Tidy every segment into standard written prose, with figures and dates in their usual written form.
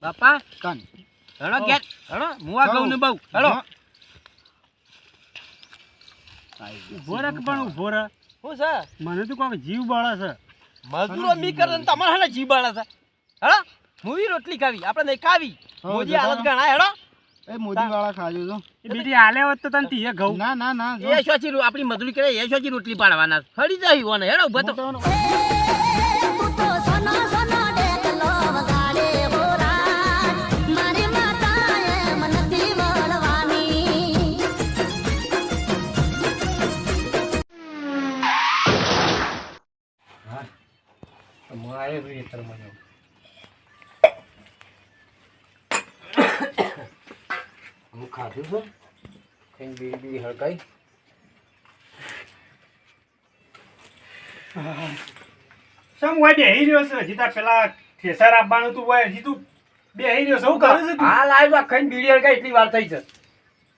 બાપા કાન હેડો ગેટ હેડો મુવા ગઉં ને બહુ હેડો ઉભો રે પણ ઉભો રે. શું છે મને તો કોઈ જીવ બળે છે. મજૂરો મી કરે ને તમારે હાલે જીબાળા છે હેડો મૂવી રોટલી ખાવી આપણે નહીં ખાવી મોજી હાલત ગણાય હેડો એ મોદી વાળા ખાજો તો એ બીજી હાલે હોત તો તને તીએ ઘઉં. ના ના ના એ શોચી આપણી મજૂરી કરે એ શોચી રોટલી પાડવાના ફરી જાય ઓને હેડો ઉભો તો હું ખાધું છે કઈ બીડી બીડી હળકાઈ સમ હોય બેહી રહ્યો છે હજી તાર પેલા ઠેસર આપવાનું તું હોય હજી તું બેહી રહ્યો છે. શું કરે છે તું? હાલ આવ્યો ખાઈને બીડી હળકાઈ એટલી વાર થઈ છે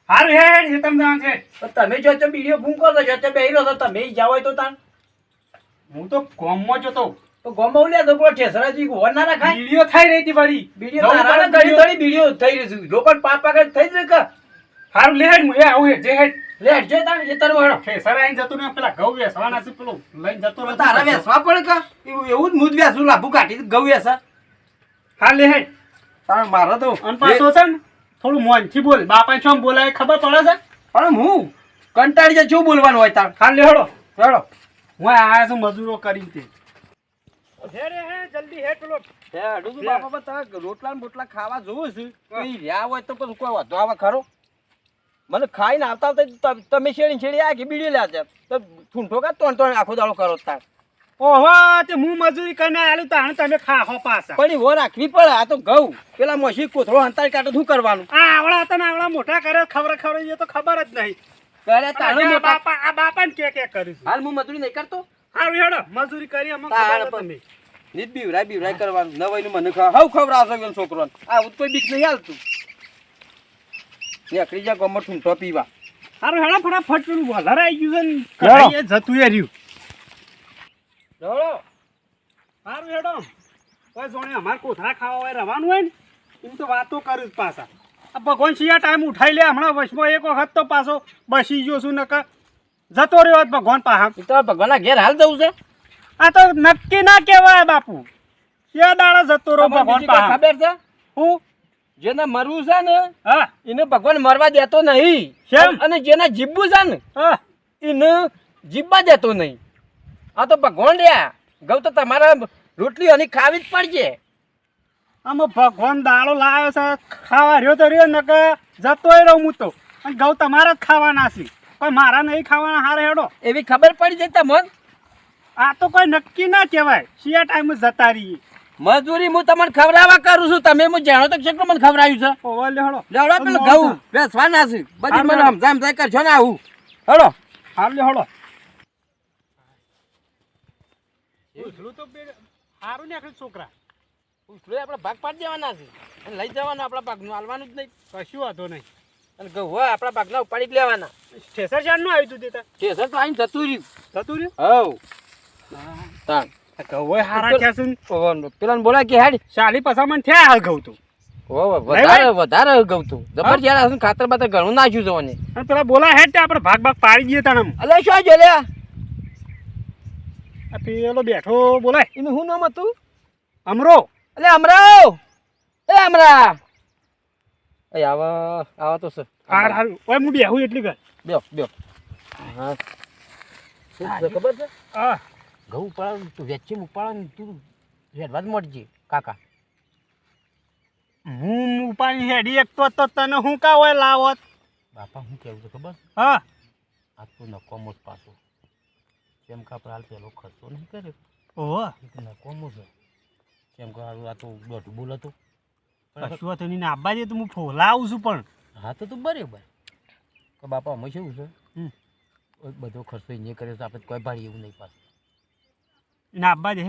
હારું હેડ એ તમે જાણ છે. તો તમે જો તો બીડીઓ ભૂંકો તો જો તો બેહી રહ્યો તો તમે જાવ હોય તો તાન હું તો ગામમાં જતો તો ગોમો લે તો કોઈ ઠેસરાજી હોર ના રાખાય બીડીઓ થઈ રહી હતી વળી. બીડીઓ તારા ઘડી ઘડી બીડીઓ થઈ રહી છે લોકો પાપા કઈ થઈ જશે કે હારું લે હેડ હું એ આવું હેડ જે હેડ લે હટજો તાન એ તરવો હેડો ઠેસર આઈને જતું ને પેલા ઘઉં વેસવાના છે પેલો લઈને જતો રહે. તારા વેસવા પડે કે એવું જ મૂજ વેસું લાભુ કાઢી ગઉ વેસા હા લે હેડ. તાર મારો તો અને પાછો છે ને થોડું મોનથી બોલ. બાપા શું બોલાય ખબર પડે છે? પણ હું કંટાળી જાય શું બોલવાનું હોય તાર હા લે હેડો હેડો હું આયા છું મજૂરો કરીને તે. હેડ હેડ જલ્દી હેડ પેલો હે અડું બાપા તારા રોટલા ને બોટલા ખાવા જોવું છે તો ઈ રહ્યા હોય તો પછી કોઈ વાંધો આવે ખરો મને ખાઈને આવતા આવતા તમે શેડી શેડી આ કે બીડી લે છે તો ઠૂંઠો કા તોણ તોણ આખો દાડો કરો તાર ઓહો તે હું મજૂરી કરીને આલું તાણ તમે ખાહો પાછા. પણ ઈ હો રાખવી પડે આ તો ઘઉં પેલા મસી કોથળો અંતાર કાઢો શું કરવાનું આ આવડા હતા ને આવડા મોટા કરે ખબર એ તો ખબર જ નહીં. કરે તાણે આ મોટા બાપાને કે કર્યું છે. હાલ હું મજૂરી નહીં કરતો હારું હેડો મજૂરી કરી અમને તાણ ખબર પણ. જ નહીં. નીત બીવરાય કરવાનું નવાઈનું મને હવ ખવડાવશો પેલો છોકરોને આ કોઈ બીક નહીં હાલતું નીકળી જા ગમર ઠૂંઠો પીવા હારું હેડો ફટાફટ પેલું વધારે આવી ગયું છે ને હેડો. કઢાઈએ જતું એ રહ્યું. દોડો હારું હેડો કોઈ જોણે અમારે કોથળા ખાવા હોય રવાનું હોય ને એમ તો વાતો કરું જ પાછા. આ ભગવાન શિયા ટાઈમ ઉઠાઈ લે હમણાં વચમાં એક વખત તો પાછો બસી ગયો છું નકર જતો રહ્યો હોત ભગવાન પાહા. એ તો ભગવાનના ઘેર હાલ જવું છે આ તો નક્કી ના કહેવાય બાપુ. ક્યાં દાડા જતો રહ્યો તમને ભગવાન બીજી કોઈ પાહા. ખબર છે હું જેને મરવું છે ને હા એને ભગવાન મરવા દેતો નહીં કેમ? અને જેને જીવવું છે ને હા એને જીવવા દેતો નહીં આ તો ભગવાન રહ્યા ગૌ તો તમારા રોટલી અને ખાવી જ પડશે આમાં ભગવાન દાડો લાવ્યો છે ખાવા રહ્યો તો રહ્યો નકર જતોય રહું હું તો. અને ઘઉં તમારા જ ખાવાના છે કોઈ મારા નહીં ખાવાના. હારે હેડો એવી ખબર પડી જાય તમને આ તો કોઈ નક્કી ના કહેવાય. શિયા ટાઈમ જતા રહીએ. મજૂરી હું તમને ખવડાવવા કરું છું તમે હું જાણો તો કેટલું મને ખવડાવ્યું છે ઓવા લે હેડો લેવડો પેલું ઘઉં વેચવાના છે બધી મને સમજાય કરશો ને આવું હેડો હાર લે હેડો. ઉછળું તો સારું ને આખી છોકરા આપણે ભાગ પાડી દેવાના છે અને લઈ જવાનું આપણા ભાગનું હાલવાનું જ નહીં કશું વાંધો નહીં. અને ઘઉં હોય આપણા ભાગના ઉપાડી જ લેવાના ઠેસર ચાર નું આવ્યું તું દેતા ઠેસર તો આઈને જતું રહ્યું જતું રહ્યું. હવ તાણ ઘઉં હારા થયા છે. પેલા બોલા કે હેડ ચાલી પસામણ થયા હાલ ઘઉં તું. વધારે ગઉં તું જબરજસ્ત ખાતર બાતર ઘણું નાખ્યું છે મને અને પેલા બોલા હેડ તે આપણે ભાગ પાડી દઈએ તને. અલે શું જો લે આ પેલો બેઠો બોલાય એનું શું નામ હતું અમરો. અલે અમરાવ એ અમરા એ આવા તો સર હાર હાર ઓય હું બેહું એટલી કર. બેહો હા ખબર છે હા ઘઉં ઉપાડ તું વેચી ઉપાડ તું હેડવા જ મળજે કાકા હું ઉપાડી હેડી એક તો તને હું કા હોય લાવત. બાપા હું કેવું છે ખબર હા આ તો નકોમો જ પાછો કેમ કે આપણે હાલ પેલો ખર્ચો નહીં કર્યો ઓહો નકોમો છે કેમ કે આ તો દોઢું બોલ હતું કશું વાતો નહીં. આબા જે તો હું ફોલા આવું છું પણ હા તો તું બરાબર કે બાપા અમે શું છે બધો ખર્ચો અહીંયા કર્યો છે આપણે કોઈ ભાડી એવું નહીં પાછું એને આબા જે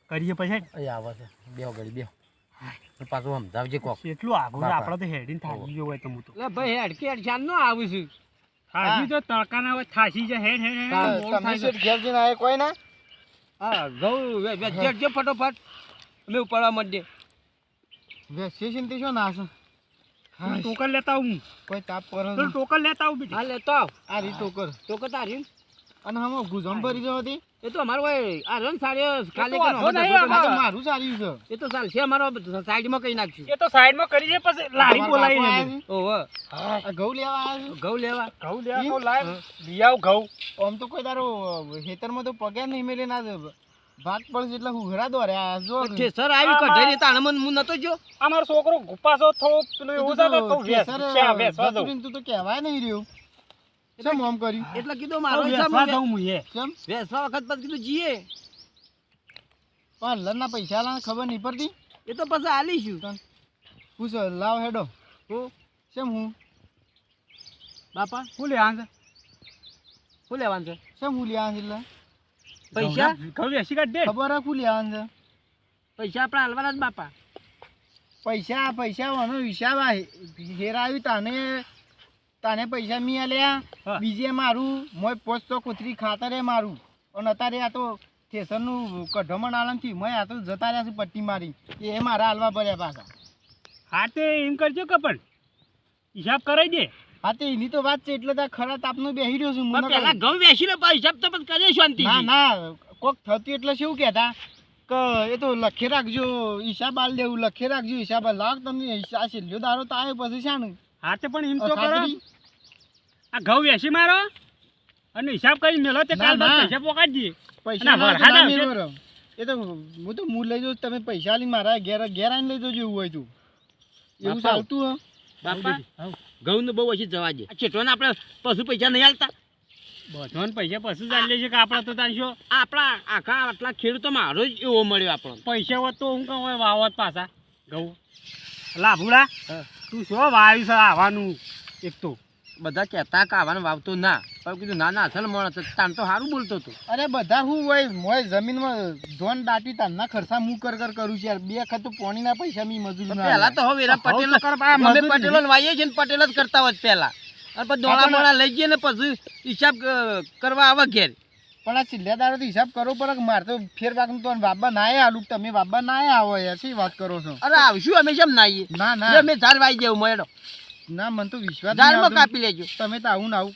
કરીએ પછી અહીં આવે છે બેહો ઘડી બેહો પાછું સમજાવજે કોક એટલું આગળ આપણે તો હેડીને થાકી ગયો હોય તો હું તો ભાઈ હેડકી હેડ નો આવું છું થાકી તો તડકાના હોય થાકી જાય હેડ હેડ તમે શેઠ ઘેર જઈને આયા કોઈ ના હા ઘઉં વેચજો ફટોફટ અમે ઉપાડવા માંડીએ વેક્સિનેશન તે શું નાશ હા ટોકર લેતા આવું હું. કોઈ તાપ પર પેલું ટોકર લેતા આવું બેટી. હા લેતો આવ આ રી ટોકર તો કતા રહ્યું અને હમ ગુજમ ભરી જવા હતી એ તો અમારો ભાઈ આ રન સારી ખાલી એ તો વાંધો નહીં અમારો. મારું સારી છે એ તો ચાલશે અમારો સાઈડમાં કઈ નાખશું એ તો સાઈડમાં કરી છે પછી લારી તમારા બોલાવી બાપા લેજો. આયા ઓહો છે? આ ઘઉં લેવા આવ્યા ઘઉં લેવા ઘઉં લેવા તો લાવ લઈ આવ ઘઉં. છે આમ તો કોઈ તારો ખેતરમાં તો પગે નહીં મેલે ના ભાગ પડશે એટલે હુંઘરા દોર્યા જો ઠેસર આવ્યું કઢાઈ તાણે મને હું નતો જો અમારો છોકરો ગુપ્પાસો થોડો પેલો એવું છે કે કહું વેસવા દઉં. તું તો કહેવાય નહીં રહ્યો શેમ આમ કર્યું એટલે કીધું મારો વેસવા હિસાબ દઉં હું એ. કેમ વેસવા વખત પછી કીધું જીએ પણ લરના પૈસા લાવ ખબર નહીં પડતી એ તો પછી આલીશું પૂછ લાવ હેડો હું શેમ હું બાપા શું લેવાનું છે? શું લેવાનું છે શેમ હું લ્યા એટલે પૈસા ઘઉં વેસી કાઢ દે. ખબર હે હું લેવાનું છે પૈસા આપણે હાલવાના જ બાપા પૈસા પૈસા વાનો હિસાબ આ હેરાવ્યું તાને પૈસા મી આલ્યા હા. બીજે મારું મોય પોસ્તો કૂતરી ખાતરે મારું અને અત્યારે આ તો થેસરનું કઢમણ આલમથી મોય આ તો જતા રહ્યા છે પટ્ટી મારી એ મારા હાલવા પડ્યા પાછા હા તે એમ કરજો કે પણ હિસાબ કરાઈ દે. હા તે એની તો વાત છે એટલે તો આ ખરા તાપનું બેસી રહ્યો છું પણ પેલા ઘઉં વેચી લે પછી હિસાબ તો પછી કરીએ શાંતિ ના ના કોક થતું એટલે શું કહેતા કે એ તો લખે રાખજો હિસાબ આલ દેવું લખે રાખજો હિસાબ આલ લાગ તમને આ છેલ્લો દારો તો આવ્યો પછી શાનું હા તે પણ એમ તો કરો. ખાતરી આ ઘઉં વેસી મારો અને હિસાબ કરી મેલો તે કાલ ના, બાદ ના. પૈસા પોકાડી દઈએ. પૈસા ના, ના વરસાદ ના આવશે. મેળવો રહો. એ તો હું તો લઈ જાઉં તમે પૈસા લઈને મારા ઘેર આવીને લઈ જજો એવું હોય તું એવું બાપા. ચાલતું હો બાપા હઉ. ઘઉં ને બહુ ઓછી જવા દે ચેટવાને આપણે પશુ પૈસા નહીં હાલતા બધાને પૈસા પછી જ આલી લેશે કે આપણે તો તાર શું આપણા આખા આટલા ખેડૂતો મારો જ એવો મળ્યો આપણો પૈસા હોત તો હું કહું વાવત પાછા ઘઉં. લાભુડા હા. તું શું વાવ્યું છે આવવાનું એક તો બધા કહેતા કે આવવાનું વાવતો ના પણ કીધું ના ના અસલ માણસ છે. તાન તો સારું બોલતો હતો અરે બધા હું હોય મોય જમીનમાં ધોન દાટી તારના ખર્ચા હું કર કરું છું યાર બે વખત તો પોણીના પૈસા મી મજૂરી ના પેલા તો હવે એના હવે પટેલ તો કર પા અમે મજૂરી. પટેલો વાઈએ છે ને પટેલ જ કરતા હોત પેલા અને પછી દોણા મોણા લઈ જઈએ ને પછી હિસાબ કરવા આવે ઘેર પણ આ છેલ્લા તો હિસાબ કરવો પડે કે મારે તો ફેર પાક તો બાબા ના આલું તમે બાબા ના આવો યાર શી વાત કરો છો અરે આવશું અમે કેમ ના આવીએ ના લે, ના અમે ઝાડ વાઈ જેવું મળ્યો ના મને તો વિશ્વાસ નહીં ઝાડમાં આવતો. કાપી લેજો તમે તો આવું ને આવું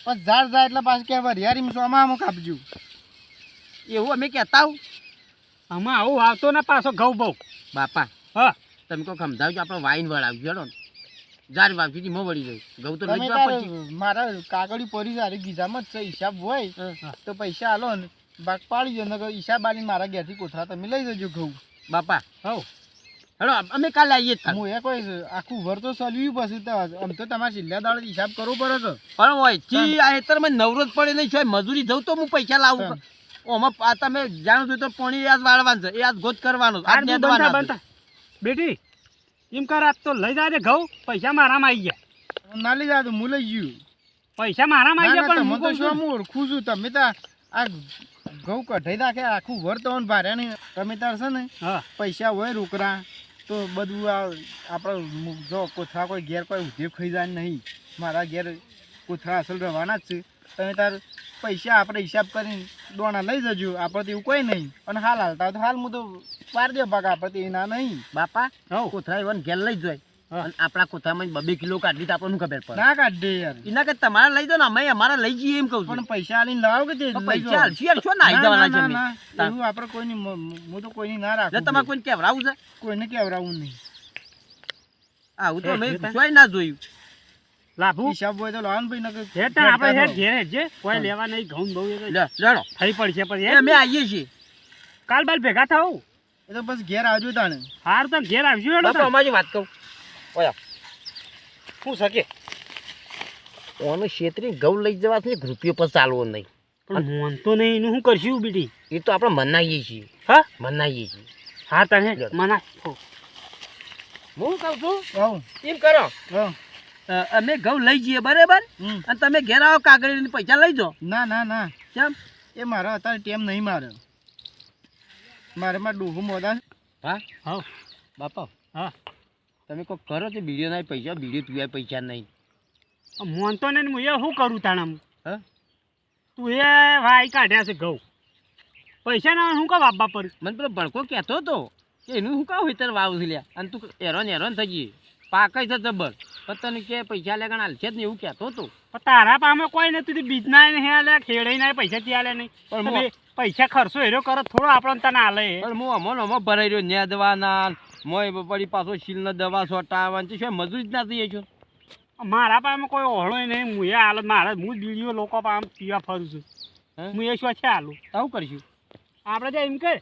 પણ ઝાડ જાય એટલે પાછું કહેવાય રિયારી સોમાં કાપજો એવું અમે કહેતા હોઉં આમાં આવું આવતો ને પાછો ઘઉં બહુ બાપા હા તમે કોઈ સમજાવજો આપણે વાઈન વળાવજો હેડો ને ઝાડ વાવજી મો વળી જાય ઘઉં તો લઈ તમે જવા તાર પડશે મારા કાગળી પડી જાય ગીઝામાં જ છે હિસાબ હોય તો પૈસા આલો ને બાગ પાડી દો નકર હિસાબ આલીને મારા ઘેરથી કોથળા તમે લઈ જજો ઘઉં બાપા હઉ હેડો અમે કાલે આવીએ જ થાક. હું એ કોઈ આખું વર તો સલવ્યું પછી તો આમ તો તમારે છેલ્લા દાડે હિસાબ કરવો પડે છે પણ હોય જી આ હેતરમાં નવરો જ પડે નહીં છે મજૂરી જવું તો હું પૈસા લાવું હા. ઓમાં આ તમે જાણો છો તો પાણી આજ વાળવાનું છે એ આજ ગોત કરવાનું આજ બનતા નેદવાના છે. બનતા બેટી એમ કર આજ તો લઈ જાય ઘઉં પૈસા મારામાં આવી ગયા ના લઈ જાય તો હું લઈ ગયું પૈસા મારામાં આવી ના, ગયા ના, પણ તમને હું તો કહું શું છું, હું ઓળખું છું તમે તો આ ઘઉં કઢાઈ નાખે આખું વર તો ભાર્યા નહીં તમે તાર છે ને હા પૈસા હોય રોકડા તો બધું આ આપણે જો કોથળા કોઈ ઘેર કોઈ ઉધે ખાઈ જાય નહીં મારા ઘેર કોથળા અસલ રહેવાના જ છે તમે તાર પૈસા આપણે હિસાબ કરીને દોણા લઈ જજો આપણે તો એવું કોઈ નહીં અને હાલ હાલતા હોય તો હાલ હું તો પાર દે ભાગ આપણે તો એના નહીં બાપા હઉ. કોથળા એવાને ઘેર લઈ જાય હા. અને આપણા કોથળામાં 2 કિલો કાઢી તો આપણને ખબર પડે ના કાઢ દે યાર એના કે તમારે લઈ દો ને અમે અમારા લઈ જઈએ એમ કહું છું પણ પૈસા આલીને લાવો કે તે તો લઈ પૈસા જાઓ. હાલશી યાર શું ના આવી જવાના છે અમે? ના એવું આપણે કોઈની હું તો કોઈની ના એટલે રાખું તમારે કોઈને કહેવરાવું છે કોઈને કહેવરાવું નહીં આવું તો અમે હે, હે, જોઈ ના જોયું લાભુ હિસાબ હોય તો લાવો ને ભાઈ નકર હેઠ આપણે ઘેર હેઠ ઘેર હેઠ જે કોઈ લેવા નહીં ઘઉં બહુ એ તો લે લેડો થઈ પડશે પછી એ અમે આવીએ છીએ કાલ બાલ ભેગા થાવ એ તો બસ ઘેર આવજો તાણે હાર તો ઘેર આવશું હેડો બાપા અમારી વાત કહું ઓયા શું શકે ઓનો છેતરી ઘઉં લઈ જવાથી 1 રૂપિયો પર ચાલવો નહીં પણ મોન તો નહીં એનું શું કરશું બેટી એ તો આપણે મનાઈએ છીએ હા મનાઈએ છીએ હા તને લે. મના હું કહું છું આવું એમ કરો આવું અમે ઘઉં લઈ જઈએ બરાબર હમ. અને તમે ઘેર આવો કાગળ પૈસા લઈ જાઓ ના ના ના કેમ એ મારો અત્યારે ટેમ નહીં મારે માં ડોહું મોદા હા હા બાપા હા તમે કોઈ કરો તો બીડીઓ ના પૈસા બીડીઓ પીવાય પૈસા નહીં મોન તો નહીં હું એ શું કરું તાણામ હા તું એ ભાઈ કાઢ્યા છે ઘઉં પૈસા ના શું કહું બાપા પર મને પેલો ભડકો કહેતો હતો કે એનું શું કામ હેતર વાવું છે લ્યા અને તું હેરાન થઈ ગઈ પાકાઈ છે જબર પણ તને કે પૈસા લે ગણ હાલશે જ ને એવું કહેતો હતો પણ તારા પામે કોઈ નથી તું બીજના નહીં આલે ખેડે ના પૈસા થી આલે નહીં પણ તમે પૈસા ખર્ચો હેરો કરો થોડો આપણને તને આલે પણ હું અમો ભરાઈ રહ્યો ન્યા દવાના મોય પડી પાછો શીલના દવા સોટાવવાની શું મજૂરી જ ના થઈએ છો મારા પાસે કોઈ ઓહળો નહીં હું એ હાલ મારે હું બીડીઓ લોકો પાસે પીવા ફરું છું હું એ શું છે હાલું આવું કરીશું આપણે ત્યાં એમ કર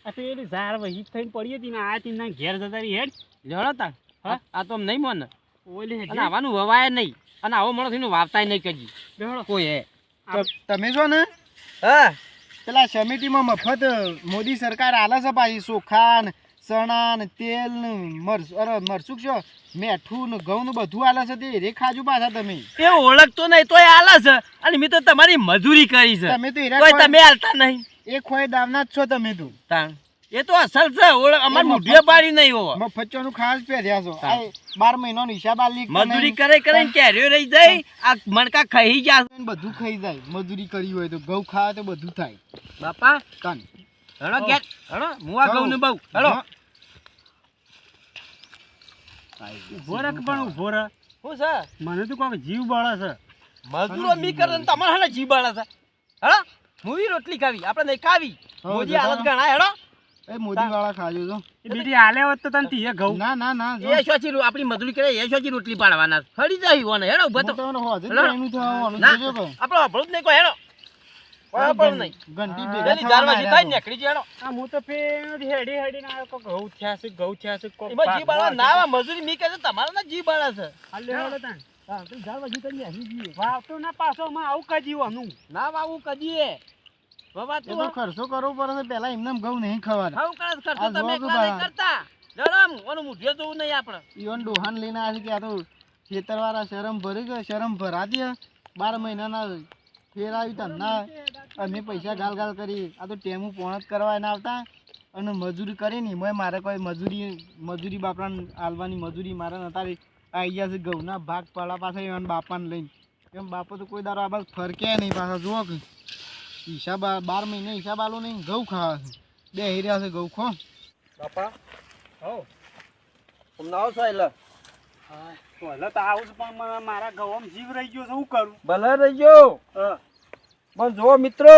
આ તો એની ઝાર વહી થઈને પડી હતી ને આ તીના ઘેર જતા રહી હેડ લેવડતા હા? આ તો નહીં મોને ઓલી અને આવવાનું વવાય નહીં અને આવો માણસ એનું વાવતાય નહીં કજી કોઈ હે તમે છો ને હા પેલા સમિતિમાં મફત મોદી સરકાર આલે છે પાછી ચોખા ને ચણા ને તેલ ને મરચું છો મેઠું ને ઘઉં ને બધું આલે છે તે રે ખાજુ પાછા તમે એ ઓળખતો નહીં તોય આલે છે અને મેં તો તમારી મજૂરી કરી છે તમે તો તોય તમે હાલતા નહીં એ ખોય દાવના જ છો તમે તો તાણ એ તો અસલ છે ઓળખ અમાર મુઢે પાડી નહીં હોવા મફતનું ખાસ પહેર્યા છો આ 12 મહિનાનો હિસાબ આલી મજૂરી કરે કેર્યો રહી જાય આ મણકા ખાઈ જા બધું ખાઈ જાય મજૂરી કરી હોય તો ઘઉં ખાવા તો બધું થાય બાપા તાન હણો ગેટ હણો મુવા કહું ને બહુ હણો ઉભો રાખ પણ ઉભો રાખ શું છે મને તો કોઈ જીવ બળે છે મજૂરો મી કરે ને તમારે હણે જીબાળા છે હણો મૂવી રોટલી ખાવી આપણે નહીં ખાવી મોજી હાલત ગણાય હણો એ મોદી વાળા ખાજો છો એ બીડી હાલે હોત તો તને તીએ ઘઉં ના ના ના એ શોચી આપણી મજૂરી કરે એ શોચી રોટલી પાડવાના ખડી જાય ઓને હેડો ઉભા તો ના આપણો અભળું જ નહીં કોઈ હેડો કોઈ પણ નહીં ઘંટી પેલી 4 વાગે થાય ને નીકળી જાય હેડો આ હું તો ફેર હેડી હેડી ના કો ઘઉં થયા છે એમાં જી બાળા ના આવે મજૂરી મી કરે તમારે ના જી બાળા છે હાલે હેડો તાન હા તો 4 વાગે તને આવી ગઈ વાવતો ના પાછો માં આવું કજીવાનું ના વાવું કદીએ બાબા એ તો ખર્ચો કરવો પડે પેલા એમને ઘઉં નહીં ખવાના ખાવ કરે ખર્ચો આ તમે જોવો એકલા નહીં બા. કરતા જડમ ઓનું મુઢે જોવું નહીં આપણે ઈવન ડોહાન લઈને આવે છે કે આ તો ખેતરવાળા શરમ ભરી ગયો શરમ ભરા દે 12 મહિનાના ફેર આવી તના અમે પૈસા ગાલ કરી આ તો ટેમું પોણત કરવા ના આવતા અને મજૂરી કરી ને મેં મારે કોઈ મજૂરી બાપરાને આલવાની મજૂરી મારે નતારી આવી ગયા છે ઘઉંના ભાગ પાડા પાછા એવા બાપાને લઈને એમ બાપો તો કોઈ દારો આ બાદ ફરકે નહીં પાછા જુઓ કે હિસાબ 12 મહિને હિસાબ આલો નહીં ઘઉં ખાવા છે બે હીર્યા છે ઘઉં ખો બાપા હો તમને આવો છો એટલે હા તો હલે તો આવું જ પણ મારા ઘઉં જીવ રહી ગયો છે શું કરું ભલે રહી ગયો પણ જો મિત્રો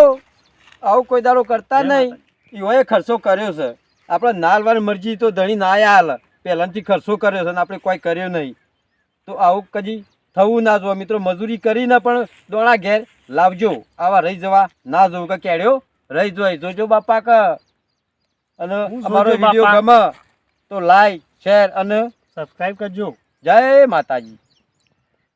આવું કોઈ દાડો કરતા નહીં એઓએ ખર્ચો કર્યો છે આપણે નાલવાની મરજી તો ધણી ના હાલ પહેલાંથી ખર્ચો કર્યો છે ને આપણે કોઈ કર્યો નહીં તો આવું કદી થવું ના જો મિત્રો મજૂરી કરીને પણ દોણા ઘેર લાવજો આવા રહી જવા ના જોવું કે કેડ્યો રહી જોઈ જોજો બાપા કે અને અમારો વિડીયો ગમે તો લાઈક શેર અને સબસ્ક્રાઇબ કરજો જય માતાજી.